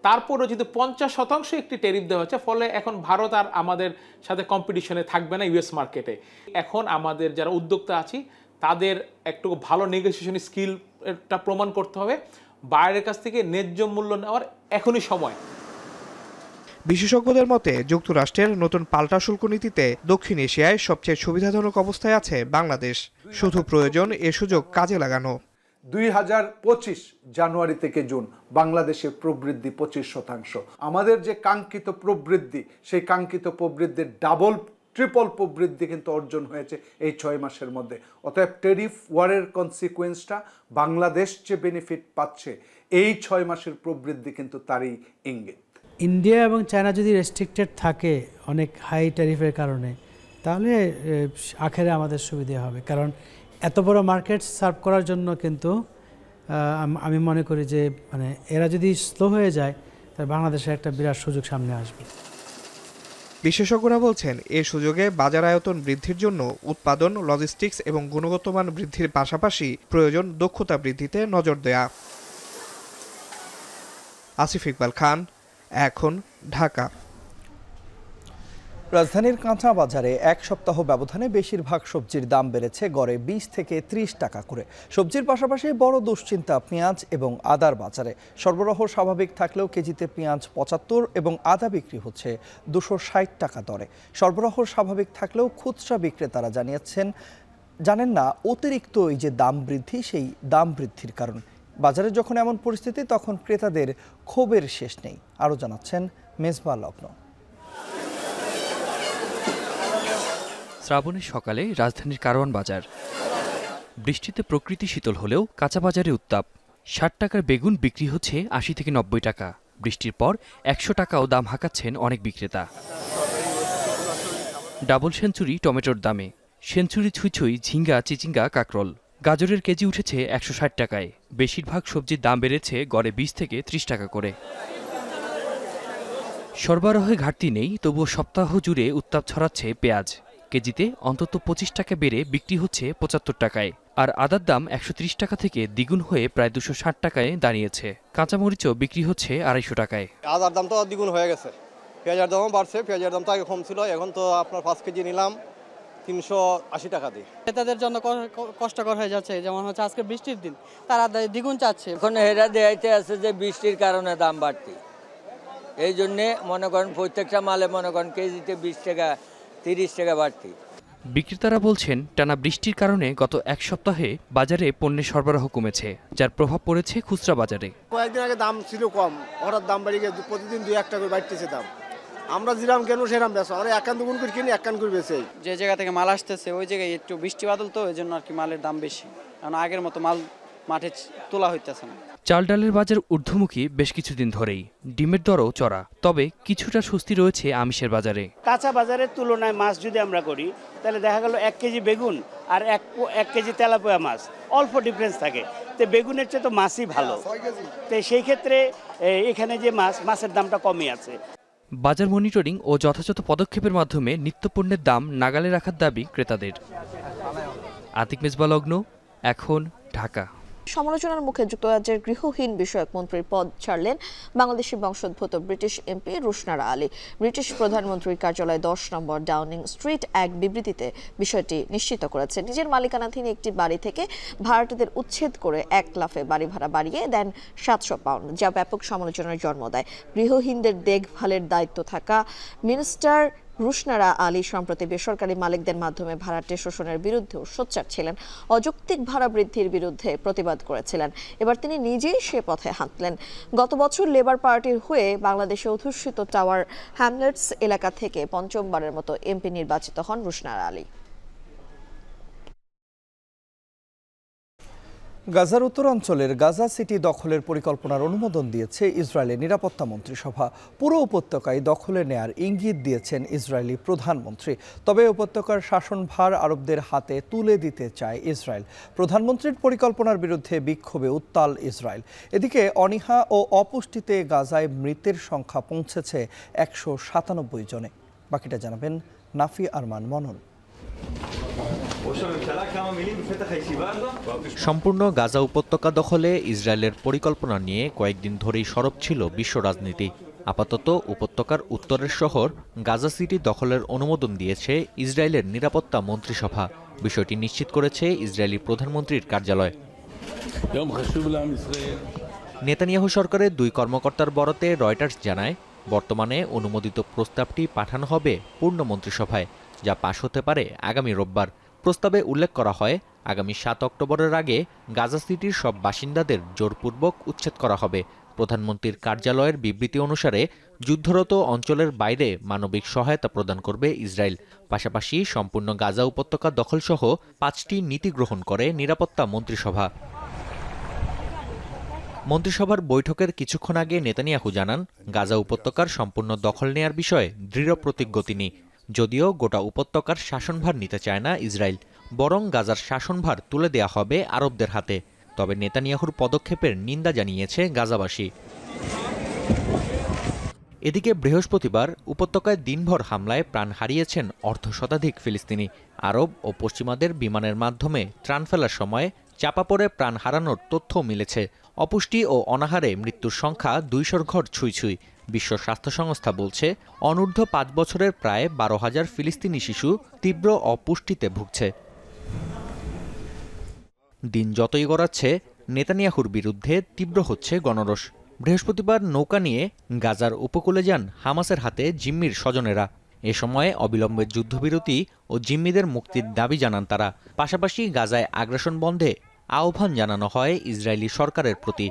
তারপরও যদি 50% একটি ট্যারিফ দেওয়া হচ্ছে, ফলে এখন ভারত আর আমাদের সাথে কম্পিটিশনে থাকবে না ইউএস মার্কেটে। এখন আমাদের যারা উদ্যোক্তা আছি তাদের একটু ভালো নেগোসিয়েশন স্কিলটা প্রমাণ করতে হবে, বাইরের কাছ থেকে ন্যায্য মূল্য নেওয়ার এখনই সময়। বিশেষজ্ঞদের মতে যুক্তরাষ্ট্রের নতুন পাল্টা শুল্ক নীতিতে দক্ষিণ এশিয়ায় সবচেয়ে সুবিধাজনক অবস্থায় আছে বাংলাদেশ। শুধু প্রয়োজন এ সুযোগ কাজে লাগানো। 2025 জানুয়ারি থেকে জুন বাংলাদেশের প্রবৃদ্ধি 25%। আমাদের যে কাঙ্ক্ষিত প্রবৃদ্ধি, সেই কাঙ্ক্ষিত প্রবৃদ্ধির ডাবল ট্রিপল প্রবৃদ্ধি কিন্তু অর্জন হয়েছে এই 6 মাসের মধ্যে। অতএব ট্যারিফ ওয়ারের কনসিকুয়েন্সটা বাংলাদেশ যে বেনিফিট পাচ্ছে, এই 6 মাসের প্রবৃদ্ধি কিন্তু তারই ইঙ্গিত। ইন্ডিয়া এবং চায়না যদি রেস্ট্রিক্টেড থাকে অনেক হাই ট্যারিফের কারণে, তাহলে আখেরে আমাদের সুবিধা হবে, কারণ এত বড় মার্কেট সার্ভ করার জন্য কিন্তু আমি মনে করি যে মানে এরা যদি স্লো হয়ে যায় তাহলে বাংলাদেশের একটা বিরাট সুযোগ সামনে আসবে। বিশেষজ্ঞরা বলছেন এই সুযোগে বাজার আয়তন বৃদ্ধির জন্য উৎপাদন, লজিস্টিক্স এবং গুণগত মান বৃদ্ধির পাশাপাশি প্রয়োজন দক্ষতা বৃদ্ধিতে নজর দেয়া। আসিফ ইকবাল খান, এখন, ঢাকা। রাজধানীর কাঁচা বাজারে এক সপ্তাহ ব্যবধানে বেশিরভাগ সবজির দাম বেড়েছে গড়ে 20 থেকে 30 টাকা করে। সবজির পাশাপাশি বড় দুশ্চিন্তা পেঁয়াজ এবং আদার বাজারে। সরবরাহ স্বাভাবিক থাকলেও কেজিতে পেঁয়াজ 75 এবং আদা বিক্রি হচ্ছে 260 টাকা দরে। সরবরাহ স্বাভাবিক থাকলেও খুচরা বিক্রেতারা জানেন না অতিরিক্ত এই যে দাম বৃদ্ধি, সেই দাম বৃদ্ধির কারণ। বাজারে যখন এমন পরিস্থিতি তখন ক্রেতাদের ক্ষোভের শেষ নেই। আরও জানাচ্ছেন মেজবা লগ্ন। শ্রাবণের সকালে রাজধানীর কারওয়ান বাজার। বৃষ্টিতে প্রকৃতি শীতল হলেও কাঁচা বাজারে উত্তাপ। 60 টাকার বেগুন বিক্রি হচ্ছে 80 থেকে 90 টাকা। বৃষ্টির পর 100 টাকাও দাম হাঁকাচ্ছেন অনেক বিক্রেতা। ডাবল সেঞ্চুরি টমেটোর দামে, সেঞ্চুরি ছুঁই ঝিঙ্গা, চিচিঙ্গা, কাকরোল। গাজরের কেজি উঠেছে 160 টাকায়। বেশিরভাগ সবজির দাম বেড়েছে গড়ে 20 থেকে 30 টাকা করে। সরবরাহে ঘাটতি নেই, তবুও সপ্তাহ জুড়ে উত্তাপ ছড়াচ্ছে পেঁয়াজ। কেজিতে অন্তত 25 টাকা বেড়ে বিক্রি হচ্ছে 75 টাকায়। আর আদার দাম 130 টাকা থেকে দ্বিগুণ হয়ে প্রায় 260 টাকায় দাঁড়িয়েছে। কাঁচামরিচও বিক্রি হচ্ছে 250 টাকায়। আদার দাম তো দ্বিগুণ হয়ে গেছে, পেঁয়াজের দামও বাড়ছে। পেঁয়াজের দাম তো আগে কম ছিল, এখন তো আপনার 5 কেজি নিলাম 380 টাকা দিয়ে। ক্রেতাদের জন্য কষ্টকর হয়ে যাচ্ছে, যেমন হচ্ছে আজকে বৃষ্টির দিন, তারা দ্বিগুণ চাচ্ছে। এখন হেরা দেখাইতে আছে যে বৃষ্টির কারণে দাম বাড়তি, এই জন্যে মনে করেন প্রত্যেকটা মালে মনে করেন কেজিতে 20 টাকা 30 টাকা বাড়তি। বিক্রেতারা বলছেন টানা বৃষ্টির কারণে গত এক সপ্তাহে বাজারে পণ্যের সরবরাহ কমেছে, যার প্রভাব পড়েছে খুচরা বাজারে। কয়েকদিন আগে দাম ছিল কম, হঠাৎ দাম বেড়ে গিয়ে প্রতিদিন 2-1 টাকা করে বাড়তেছে দাম। আমরা যেরাম কেন সেরাম বেচো, আমরা একান দুগুণ করে কিনি, একান করে বেচে। যে জায়গা থেকে মাল আসতেছে ওই জায়গায় একটু বৃষ্টি বাদল, তো ওই জন্য আর কি মালের দাম বেশি, কারণ আগের মতো মাল মাঠে তোলা হইতেছে না। চাল ডালের বাজার ঊর্ধ্বমুখী বেশ কিছুদিন ধরেই। ডিমের দরও চড়া, তবে কিছুটা স্বস্তি রয়েছে আমিষের বাজারে। কাঁচা বাজারের তুলনায় মাছ যদি আমরা করি তাহলে দেখা গেল 1 কেজি বেগুন আর 1 কেজি তেলাপিয়া মাছ অল্প ডিফারেন্স থাকে, তো বেগুনের চেয়ে তো মাছই ভালো। তো সেই ক্ষেত্রে এখানে যে মাছের দামটা কমই আছে। বাজার মনিটরিং ও যথাযথ পদক্ষেপের মাধ্যমে নিত্যপণ্যের দাম নাগালে রাখার দাবি ক্রেতাদের। আতিক মেজবা লগ্ন, এখন, ঢাকা। সমালোচনার মুখে যুক্তরাজ্যের গৃহহীন বিষয়ক মন্ত্রীর পদ ছাড়লেন বাংলাদেশি বংশোদ্ভূত British MP Rushnara Ali. British প্রধানমন্ত্রীর কার্যালয় 10 নম্বর ডাউনিং স্ট্রিট এক বিবৃতিতে বিষয়টি নিশ্চিত করেছে। নিজের মালিকানাধীন একটি বাড়ি থেকে ভাড়াটেদের উচ্ছেদ করে 1 লাফে বাড়ি ভাড়া বাড়িয়ে দেন 700 পাউন্ড, যা ব্যাপক সমালোচনার জন্ম দেয়। গৃহহীনদের দেখভালের দায়িত্ব থাকা মিনিস্টার রুশনারা আলী সম্প্রতি বেসরকারি মালিকদের মাধ্যমে ভাড়াটে শোষণের বিরুদ্ধেও সোচ্চার ছিলেন। অযৌক্তিক ভাড়া বৃদ্ধির বিরুদ্ধে প্রতিবাদ করেছিলেন। এবার তিনি নিজেই সে পথে হাঁটলেন। গত বছর লেবার পার্টির হয়ে বাংলাদেশে অধ্যুষিত টাওয়ার হ্যামলেটস এলাকা থেকে পঞ্চমবারের মতো এমপি নির্বাচিত হন রুশনারা আলী। গাজার উত্তরাঞ্চলের গাজা সিটি দখলের পরিকল্পনার অনুমোদন দিয়েছে ইসরায়েলের নিরাপত্তা মন্ত্রিসভা। পুরো উপত্যকায় দখলে নেয়ার ইঙ্গিত দিয়েছেন ইসরায়েলি প্রধানমন্ত্রী। তবে উপত্যকার শাসনভার আরবদের হাতে তুলে দিতে চায় ইসরায়েল। প্রধানমন্ত্রীর পরিকল্পনার বিরুদ্ধে বিক্ষোভে উত্তাল ইসরায়েল। এদিকে অনীহা ও অপুষ্টিতে গাজায় মৃতের সংখ্যা পৌঁছেছে 197 জনে। বাকিটা জানাবেন নাফি আরমান মনন। সম্পূর্ণ গাজা উপত্যকা দখলে ইসরায়েলের পরিকল্পনা নিয়ে কয়েকদিন ধরেই সরব ছিল বিশ্ব রাজনীতি। আপাতত উপত্যকার উত্তরের শহর গাজা সিটি দখলের অনুমোদন দিয়েছে ইসরায়েলের নিরাপত্তা মন্ত্রিসভা। বিষয়টি নিশ্চিত করেছে ইসরায়েলি প্রধানমন্ত্রীর কার্যালয়। নেতানিয়াহু সরকারের 2 কর্মকর্তার বরাতে রয়টার্স জানায়, বর্তমানে অনুমোদিত প্রস্তাবটি পাঠানো হবে পূর্ণ মন্ত্রিসভায়, যা পাশ হতে পারে আগামী রোববার। প্রস্তাবে উল্লেখ করা হয়, আগামী 7 অক্টোবরের আগে গাজা সিটির সব বাসিন্দাদের জোরপূর্বক উচ্ছেদ করা হবে। প্রধানমন্ত্রীর কার্যালয়ের বিবৃতি অনুসারে যুদ্ধরত অঞ্চলের বাইরে মানবিক সহায়তা প্রদান করবে ইসরায়েল। পাশাপাশি সম্পূর্ণ গাজা উপত্যকা দখলসহ 5টি নীতি গ্রহণ করে নিরাপত্তা মন্ত্রিসভা। মন্ত্রিসভার বৈঠকের কিছুক্ষণ আগে নেতানিয়াহু জানান, গাজা উপত্যকার সম্পূর্ণ দখল নেয়ার বিষয়ে দৃঢ় প্রতিজ্ঞ তিনি। যদিও গোটা উপত্যকার শাসনভার নিতে চায় না ইসরায়েল, বরং গাজার শাসনভার তুলে দেয়া হবে আরবদের হাতে। তবে নেতানিয়াহুর পদক্ষেপের নিন্দা জানিয়েছে গাজাবাসী। এদিকে বৃহস্পতিবার উপত্যকায় দিনভর হামলায় প্রাণ হারিয়েছেন অর্ধশতাধিক ফিলিস্তিনি। আরব ও পশ্চিমাদের বিমানের মাধ্যমে ত্রাণ ফেলার সময় চাপা পড়ে প্রাণ হারানোর তথ্য মিলেছে। অপুষ্টি ও অনাহারে মৃত্যুর সংখ্যা 200 ঘর ছুঁই। বিশ্ব স্বাস্থ্য সংস্থা বলছে, অনূর্ধ্ব 5 বছরের প্রায় 12,000 ফিলিস্তিনি শিশু তীব্র অপুষ্টিতে ভুগছে। দিন যতই গড়াচ্ছে, নেতানিয়াহুর বিরুদ্ধে তীব্র হচ্ছে গণরোষ। বৃহস্পতিবার নৌকা নিয়ে গাজার উপকূলে যান হামাসের হাতে জিম্মির স্বজনেরা। এ সময় অবিলম্বে যুদ্ধবিরতি ও জিম্মিদের মুক্তির দাবি জানান তারা। পাশাপাশি গাজায় আগ্রাসন বন্ধে আহ্বান জানানো হয় ইসরায়েলি সরকারের প্রতি।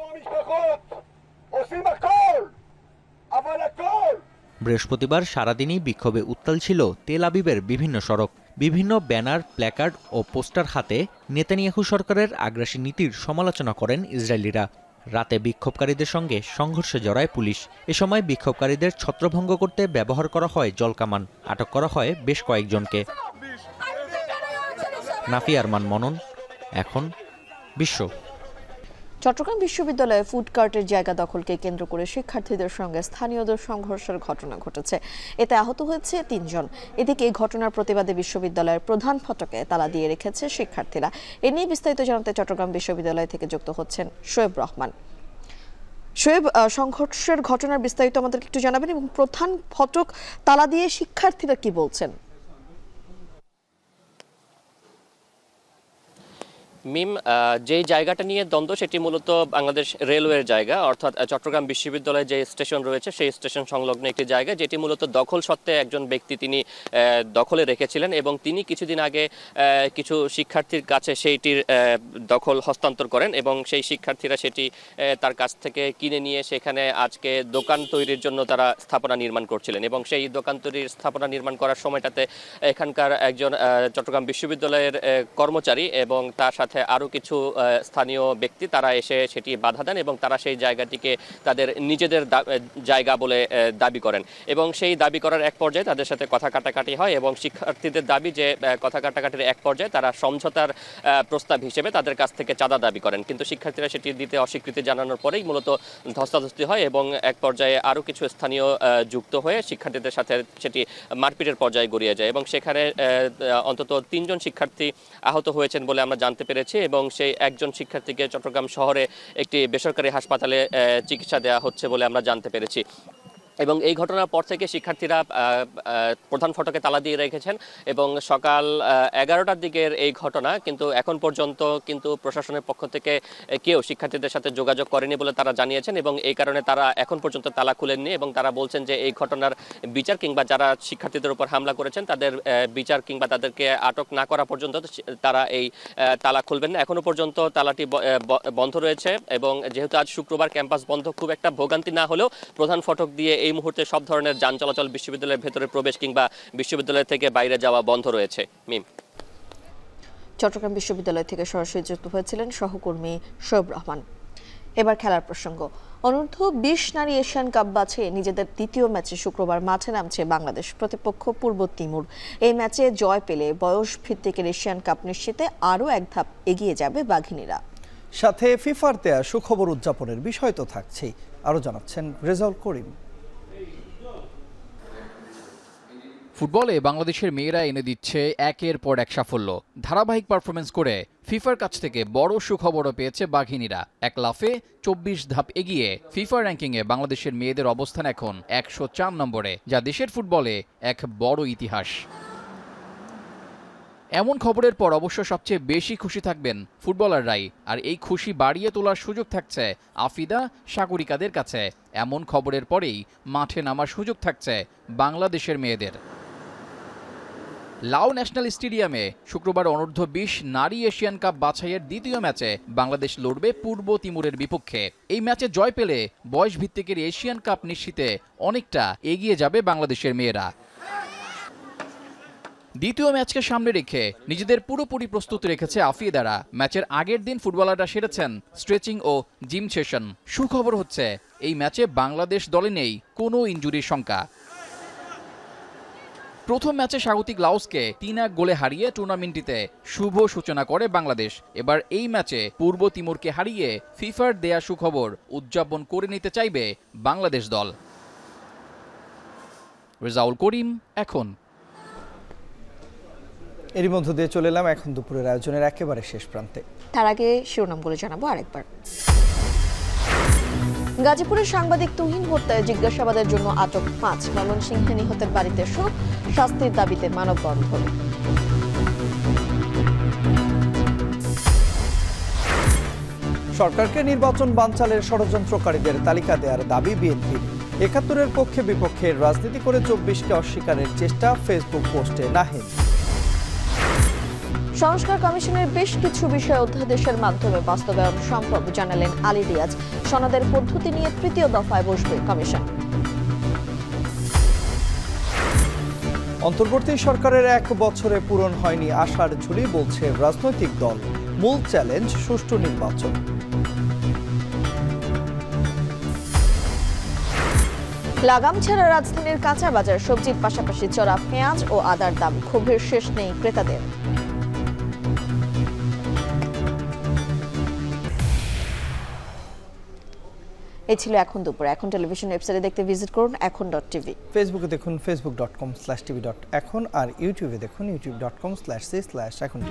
বৃহস্পতিবার সারাদিনই বিক্ষোভে উত্তাল ছিল তেল আবিবের বিভিন্ন সড়ক। বিভিন্ন ব্যানার, প্ল্যাকার্ড ও পোস্টার হাতে নেতানিয়াহু সরকারের আগ্রাসী নীতির সমালোচনা করেন ইসরায়েলিরা। রাতে বিক্ষোভকারীদের সঙ্গে সংঘর্ষে জড়ায় পুলিশ। এ সময় বিক্ষোভকারীদের ছত্রভঙ্গ করতে ব্যবহার করা হয় জলকামান। আটক করা হয় বেশ কয়েকজনকে। নাফি আরমান মনন, এখন বিশ্ব। চট্টগ্রাম বিশ্ববিদ্যালয়ে ফুড কার্টের জায়গা দখলকে কেন্দ্র করে শিক্ষার্থীদের সঙ্গে স্থানীয়দের সংঘর্ষের ঘটনা ঘটেছে। এতে আহত হয়েছে 3 জন। এদিকে এই ঘটনার প্রতিবাদে বিশ্ববিদ্যালয়ের প্রধান ফটকে তালা দিয়ে রেখেছে শিক্ষার্থীরা। এ নিয়ে বিস্তারিত জানাতে চট্টগ্রাম বিশ্ববিদ্যালয় থেকে যুক্ত হচ্ছেন শোয়েব রহমান। শোয়েব, সংঘর্ষের ঘটনার বিস্তারিত আমাদেরকে একটু জানাবেন এবং প্রধান ফটক তালা দিয়ে শিক্ষার্থীরা কি বলছেন? মিম, যেই জায়গাটা নিয়ে দ্বন্দ্ব সেটি মূলত বাংলাদেশ রেলওয়ের জায়গা, অর্থাৎ চট্টগ্রাম বিশ্ববিদ্যালয়ে যে স্টেশন রয়েছে সেই স্টেশন সংলগ্ন একটি জায়গা, যেটি মূলত দখল সত্ত্বে একজন ব্যক্তি তিনি দখলে রেখেছিলেন এবং তিনি কিছুদিন আগে কিছু শিক্ষার্থীর কাছে সেইটির দখল হস্তান্তর করেন এবং সেই শিক্ষার্থীরা সেটি তার কাছ থেকে কিনে নিয়ে সেখানে আজকে দোকান তৈরির জন্য তারা স্থাপনা নির্মাণ করছিলেন এবং সেই দোকান তৈরির স্থাপনা নির্মাণ করার সময়টাতে এখানকার একজন চট্টগ্রাম বিশ্ববিদ্যালয়ের কর্মচারী এবং তার সাথে আরও কিছু স্থানীয় ব্যক্তি তারা এসে সেটি বাধা দেন এবং তারা সেই জায়গাটিকে তাদের নিজেদের জায়গা বলে দাবি করেন এবং সেই দাবি করার এক পর্যায়ে তাদের সাথে কথা কাটাকাটি হয় এবং শিক্ষার্থীদের দাবি যে কথা কাটাকাটির এক পর্যায়ে তারা সমঝোতার প্রস্তাব হিসেবে তাদের কাছ থেকে চাঁদা দাবি করেন, কিন্তু শিক্ষার্থীরা সেটি দিতে অস্বীকৃতি জানানোর পরেই মূলত ধস্তাধস্তি হয় এবং এক পর্যায়ে আরও কিছু স্থানীয় যুক্ত হয়ে শিক্ষার্থীদের সাথে সেটি মারপিটের পর্যায়ে গড়িয়ে যায় এবং সেখানে অন্তত 3 জন শিক্ষার্থী আহত হয়েছেন বলে আমরা জানতে পেরেছি এবং সেই একজন শিক্ষার্থীকে চট্টগ্রাম শহরে একটি বেসরকারি হাসপাতালে চিকিৎসা দেওয়া হচ্ছে বলে আমরা জানতে পেরেছি। এবং এই ঘটনার পর থেকে শিক্ষার্থীরা প্রধান ফটকে তালা দিয়ে রেখেছেন এবং সকাল 11টার দিকের এই ঘটনা, কিন্তু এখন পর্যন্ত কিন্তু প্রশাসনের পক্ষ থেকে কেউ শিক্ষার্থীদের সাথে যোগাযোগ করেনি বলে তারা জানিয়েছেন এবং এই কারণে তারা এখন পর্যন্ত তালা খুলেননি এবং তারা বলছেন যে এই ঘটনার বিচার কিংবা যারা শিক্ষার্থীদের উপর হামলা করেছেন তাদের বিচার কিংবা তাদেরকে আটক না করা পর্যন্ত তারা এই তালা খুলবেন না। এখনো পর্যন্ত তালাটি বন্ধ রয়েছে এবং যেহেতু আজ শুক্রবার ক্যাম্পাস বন্ধ, খুব একটা ভোগান্তি না হলেও প্রধান ফটক দিয়ে এই মুহূর্তে সব ধরনের যান চলাচল বিশ্ববিদ্যালয়ের ভেতরে প্রবেশ কিংবা বিশ্ববিদ্যালয় থেকে বাইরে যাওয়া বন্ধ রয়েছে। মিম, চট্টগ্রাম বিশ্ববিদ্যালয় থেকে সরাসরি যুক্ত হয়েছিলেন সহকর্মী শোয়েব রহমান। এবার খেলার প্রসঙ্গ। অনূর্ধ্ব 20 নারী এশিয়ান কাপ বাছে নিজেদের দ্বিতীয় ম্যাচে শুক্রবার মাঠে নামছে বাংলাদেশ। প্রতিপক্ষ পূর্ব তিমুর। এই ম্যাচে জয় পেলে বয়স ভিত্তিক এশিয়ান কাপ নিশ্চিতে আরও এক ধাপ এগিয়ে যাবে বাঘিনীরা। সাথে ফিফার দেয়া সুখবর উদযাপনের বিষয় তো থাকছেই, আরও জানাচ্ছেন রেজাউল করিম। ফুটবলে বাংলাদেশের মেয়েরা এনে দিচ্ছে একের পর এক সাফল্য। ধারাবাহিক পারফরমেন্স করে ফিফার কাছ থেকে বড় সুখবরও পেয়েছে বাঘিনীরা। এক লাফে 24 ধাপ এগিয়ে ফিফা র্যাঙ্কিংয়ে বাংলাদেশের মেয়েদের অবস্থান এখন 104 নম্বরে, যা দেশের ফুটবলে এক বড় ইতিহাস। এমন খবরের পর অবশ্য সবচেয়ে বেশি খুশি থাকবেন ফুটবলাররাই, আর এই খুশি বাড়িয়ে তোলার সুযোগ থাকছে আফিদা, সাগরিকাদের কাছে। এমন খবরের পরেই মাঠে নামার সুযোগ থাকছে বাংলাদেশের মেয়েদের। লাও ন্যাশনাল স্টেডিয়ামে শুক্রবার অনূর্ধ্ব 20 নারী এশিয়ান কাপ বাছাইয়ের দ্বিতীয় ম্যাচে বাংলাদেশ লড়বে পূর্ব তিমুরের বিপক্ষে। এই ম্যাচে জয় পেলে বয়স ভিত্তিকের এশিয়ান কাপ নিশ্চিতে অনেকটা এগিয়ে যাবে বাংলাদেশের মেয়েরা। দ্বিতীয় ম্যাচকে সামনে রেখে নিজেদের পুরোপুরি প্রস্তুত রেখেছে আফিদারা। ম্যাচের আগের দিন ফুটবলাররা সেরেছেন স্ট্রেচিং ও জিম সেশন। সুখবর হচ্ছে এই ম্যাচে বাংলাদেশ দলে নেই কোনো ইনজুরির শঙ্কা। প্রথম ম্যাচে স্বাগতিক লাওসকে 3-1 গোলে হারিয়ে টুর্নামেন্টটিতে শুভ সূচনা করে বাংলাদেশ। এবার এই ম্যাচে পূর্ব তিমুরকে হারিয়ে ফিফার দেয়া সুখবর উদযাপন করে নিতে চাইবে বাংলাদেশ দল। রেজাউল করিম, এখন। এরই মধ্য দিয়ে চলে এলাম এখন দুপুরের আয়োজনের একেবারে শেষ প্রান্তে। তার আগে শিরোনামগুলো জানাবো আরেকবার। গাজীপুরের সাংবাদিক তুহিন হত্যায় জিজ্ঞাসাবাদের জন্য আটক 5। ময়মনসিংহে নিহতের বাড়িতে শোক, শাস্তির দাবিতে মানববন্ধন। সরকারকে নির্বাচন বানচালের ষড়যন্ত্রকারীদের তালিকা দেওয়ার দাবি বিএনপির। ৭১-এর পক্ষে বিপক্ষে রাজনীতি করে 24কে অস্বীকারের চেষ্টা, ফেসবুক পোস্টে নাহিদ। সংস্কার কমিশনের বেশ কিছু বিষয় অধ্যাদেশের মাধ্যমে বাস্তবায়ন সম্ভব জানালেন আলী রিয়াজ। সনদের পদ্ধতি নিয়ে তৃতীয় দফায় বসবে কমিশন। অন্তর্বর্তী সরকারের 1 বছরে পূরণ হয়নি আশার ঝুলি, বলছে রাজনৈতিক দল। মূল চ্যালেঞ্জ সুষ্ঠু নির্বাচন। লাগাম ছাড়া রাজধানীর কাঁচা বাজার, সবজির পাশাপাশি চড়া পেঁয়াজ ও আদার দাম, ক্ষোভের শেষ নেই ক্রেতাদের। এই ছিল এখন দুপুর। এখন টেলিভিশন ওয়েবসাইটে দেখতে ভিজিট করুন এখন.tv। ফেসবুকে দেখুন facebook.com/tv.এখন আর ইউটিউবে দেখুন youtube.com/c/echontv।